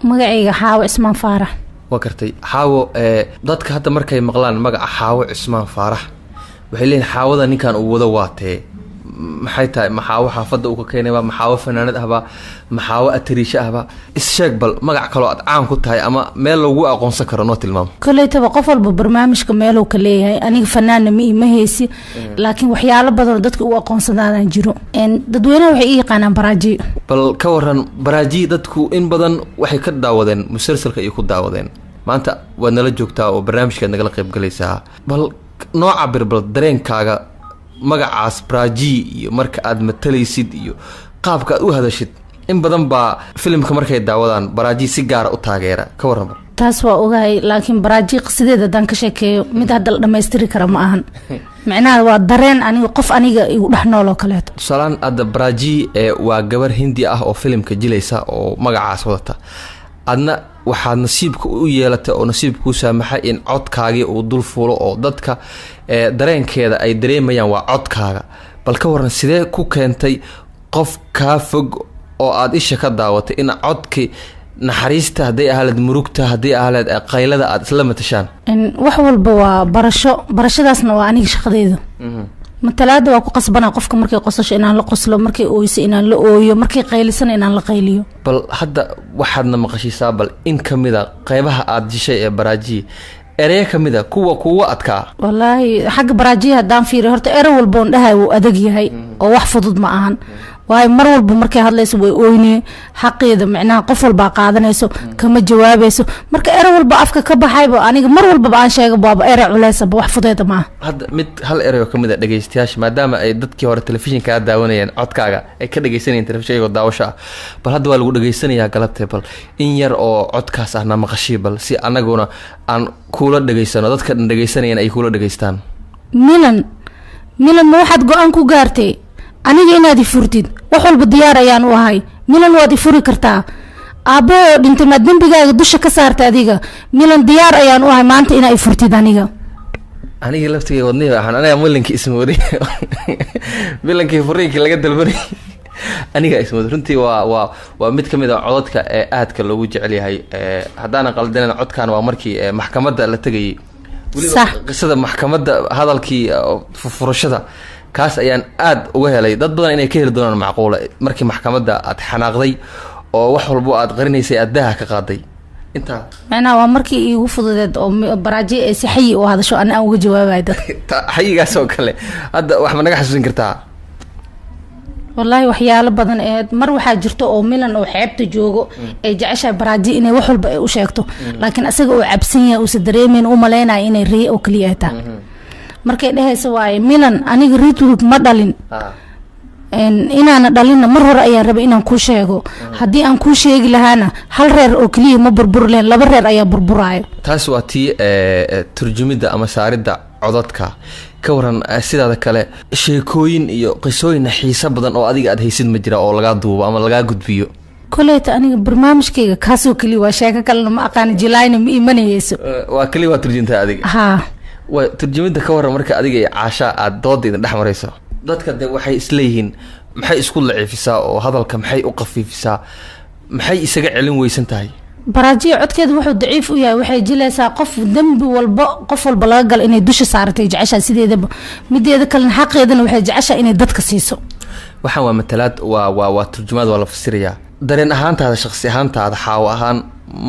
magacayga Xaawo Cismaan Faarax wakartay Xaawo dadka hadda markay maqlaan magaca Xaawo Cismaan Faarax waxay leeyihiin Xaawada ninkan uu wada waatee maxay tahay maxaawo xaafada uu ka keenay ba maxaawo fanaanad ahba maxaawo atariisha ahba isheeg bal magac kale oo aad caan ku tahay ama meel lagu aqoonsan karo noo tilmaam koleeytaba qof walba barnaamijka meel uu ka leeyahay aniga fanaanna ma heesi laakiin waxyaalo badan dadka uu aqoonsadaan jiro dadweynaha waxay ii yaqaanaan baraaji bal ka waran baraaji dadku in badan waxay ka daawadeen musalsalka iyo ku daawadeen maanta waa nala joogtaa oo barnaamijka nagala qayb galaysaa bal nooca birbal dareenkaaga magacaas baraaji iyo marka aad matalaysid iyo qaabka aad u hadashid in badan baa filimka markay daawadaan baraaji si gaar ah u taageera ka waran taas waa ogahay laakiin baraaji qasideeda dan ka sheekeeyo mid hadda la dhameystiri kara ma ahan macnaha waa dareen aniga qof aniga igu dhaxnool oo kale tusalaan hadda baraaji waa gabar hindi ah oo filimka jilaysa oo magacaas wadata adna waxaad nasiibka u yeelatay oo nasiibku saamaxay in codkaagi uu dul fuulo oo dadka dareenkeeda ay dareemayaan waa codkaaga bal ka waran sidee ku keentay qof ka fog oo aad isha ka daawatay in codki naxariista haday ahayd murugta haday ahayd qaylada aad isla matashaan wax walba waa barashadaasna waa aniga shaqadeeda matalaada waa ku qasbana qofka markay qosasho inaan la qoslo markay ooyso inaan la ooyo markay qaylisan inaan la qayliyo bal hadda waxaadna maqashiisaa bal in kamida qaybaha aad jishay ee baraaji erey kamida kuwa adkaa wallahi xaq baraaji hadaan fiiriyo horta erey walba oo dhahay uu adag yahay oo wax fudud ma ahan waay mar walba markay hadlayso way ooynee xaqeeda macnaha qof walba qaadanayso kama jawaabayso marka erey walba afka ka baxayba aniga mar walba aan sheego baaba erey culeys ah wax fudeed ma hadda mid hal erey oo kamid ah dhageystayaasha maadaama ay dadkii hore telefishinka ka daawanayeen codkaaga ay ka dhageysanayeen telefishinka daawasha bal hadda waa lagu dhageysanayaa galabtay bal in yar oo codkaas ah na maqashii bal si anaguna aan kula dhageysano dadka dhageysanayeen ay kula dhageystaan milan ma waxaad go'aan ku gaartay aniga inaad furtid wax walba diyaar ayaan u ahay milan waad furi kartaa aabo dhintay ma dambigaaga dusha ka saartay adiga milan diyaar ayaan u ahay maanta inaad furtid aniga laftigay wadnay waxaan aniga milanki ismooday milanki furiinki laga dalbanay aniga ismooday runtii waa mid kamid ah codadka ee aadka loogu jecel yahay hadaan qaldanana codkan waa markii maxkamadda la tagay waliba qisada maxkamadda hadalkii furashada kaas ayaan aad uga helay dad badan inay ka heli doonaan macquula markii maxkamadda aad xanaaqday oo wax walba aad qarinaysay adaha ka qaaday inta macna waa markii igu fududeed oo baraaji ay saxii oo hadasho aan uga jawaabay dad xayigaas oo kale hadda wax ma naga xasuusin kartaa wallahi waxyaalo badan mar waxa jirto oo milan oo xeebta joogo ay jeceshay baraaji inay wax walba ay u sheegto laakiin asaga oo cabsan yahay oo sadareemeen u maleynaa inay riyo oo kaliya tahay markay dhahayso waay milan aniga ritwood ma dhalin inaana dhalina mar hore ayaan rabay inaan ku sheego haddii aan ku sheegi lahaana hal reer oo kaliya ma burbur leen laba reer ayaa burburaayo taas waa tii turjumida ama saaridda codadka ka waran sidaada kale sheekooyin iyo qisooyin xiiso badan oo adiga aad haysid ma jira oo laga duubo ama laga gudbiyo koleeta aniga barnaamijkayga kaasoo kaliya waa sheeko kalena ma aqaan jilayna ma imanayso waa kaliya waa turjinta adiga ha waa turjumida ka waran marka adiga iyo caasha aad doodeeda dhex marayso dadka de waxay isleeyihiin maxay isku laciifisaa oo hadalka maxay u qafiifisaa maxay isaga celin weysan tahay baraaji codkeeda wuxuu daciif u yahay waxay jilaysaa qof dambi walba qof walba laga gal inay dusha saaratay jecesha sideedaba mideeda kale xaqeedana waxay jeceshaa inay dadka siiso waxaan waa matalaad waa turjumaad waa la fasirayaa dareen ahaantaada shakhsi ahaantaada xaawo ahaan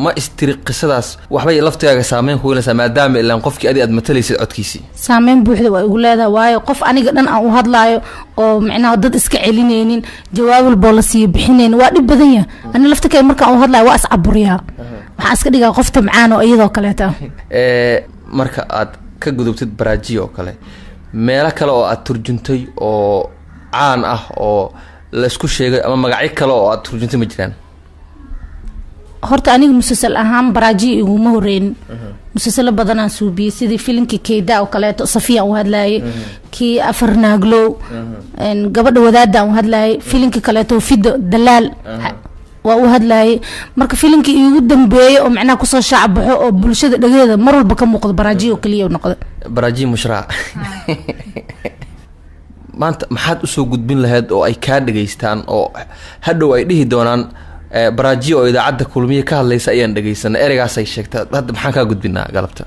ma istiri qisadaas waxbay laftigaaga saameyn ku yeelanaysaa maadaama ilaan qofkii aad matalaysid codkiisii saameyn buuxda waa igu leedahay waayo qof aniga dhan aan u hadlaayo oo macnaha dad iska celinaynin jawaab walba la sii bixinayn waa dhib badan yahay ani laftikay markaan u hadlaayo waa iscaburiyaa waxaan iska dhigaa qofta macaan oo iyadoo kaleeta marka aad ka gudubtid baraaji oo kale meelo kale oo aad turjuntay oo caan ah oo la isku sheegay ama magacyo kale oo aad turjuntay ma jiraan horta aniga musalsal ahaan baraaji iguma horeyn musalsal badan aan suubiyay sidii filimkii Keeda oo kale Safiya oo hadlaayay kii Afarnaaglow gabadha wadaada oo hadlaayay filimkii kale Fido Dalaal waa u hadlaayay marka filimkii ugu dambeeyay oo macnaha ku soo shacbaxo oo bulshada dhageeda mar walba ka muuqdo baraaji oo kaliya oo noqdo baraaji mushraa maanta maxaad u soo gudbin lahayd oo ay ka dhageystaan oo hadhow ay dhihi doonaan baraajiyo oo idaacadda kulmiye ka hadlaysa ayaan dhageysanay ereygaasay sheegta hadda maxaan kaa gudbinaa galabta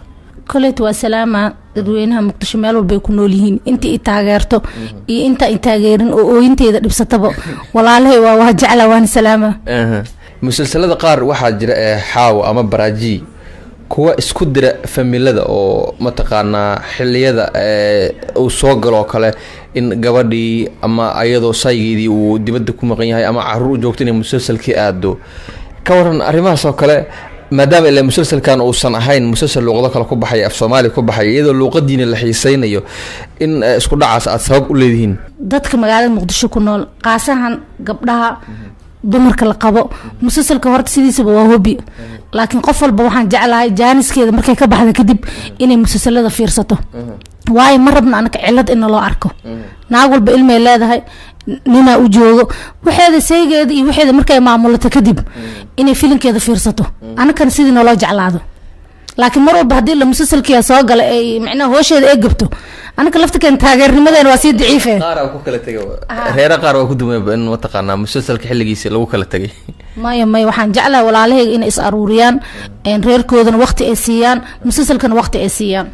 kolet waa salaama dadweynaha muqdisho meel walbay ku nool yihiin inta i taageerto iyo inta i taageerin oo ooyinteeda dhibsataba walaalahay waa jecla waan salaama musalsalada qaar waxaa jira xaawo ama baraaji kuwa isku dira familada oo mataqaanaa xiliyada uu soo galo kale in gabadhii ama ayadoo saygeedii uu dibadda ku maqan yahay ama caruur joogto inay musalsalkii aado ka waran arrimahaas oo kale maadaama ilaa musalsalkan uusan ahayn musalsal luuqado kale ku baxay af Soomaali ku baxay iyadoo luuqadiina la xiiseynayo in isku dhacaas aad sabab u leedihiin dadka magaalada Muqdisho ku nool qaasahan gabdhaha dumarka la qabo musalsalka horta sidiisaba waa hobby laakiin qof walba waxaan jeclahay jaaniskeeda markay ka baxdo kadib inay musalsalada fiirsato waayo ma rabna anaka cilad in loo arko naag walba ilmay leedahay nina u joogo waxeeda saygeeda iyo waxeeda markay maamulato kadib inay filinkeeda fiirsato anaka sidii noo jeclaado laakiin mar walba hadii la musalsalkiya soo gala ay macna hoosheeda ay gabto anaka laftakan taageernimadeena waa si daciifay qaar ku kala tagay reera qaar waa ku dumay in mataqaana musalsalka xilligiisa lagu kala tagay may waxaan jeclahay walaalahayga in is aruuriyaan reerkoodana waqti ay siiyaan musalsalkana waqti ay siiyaan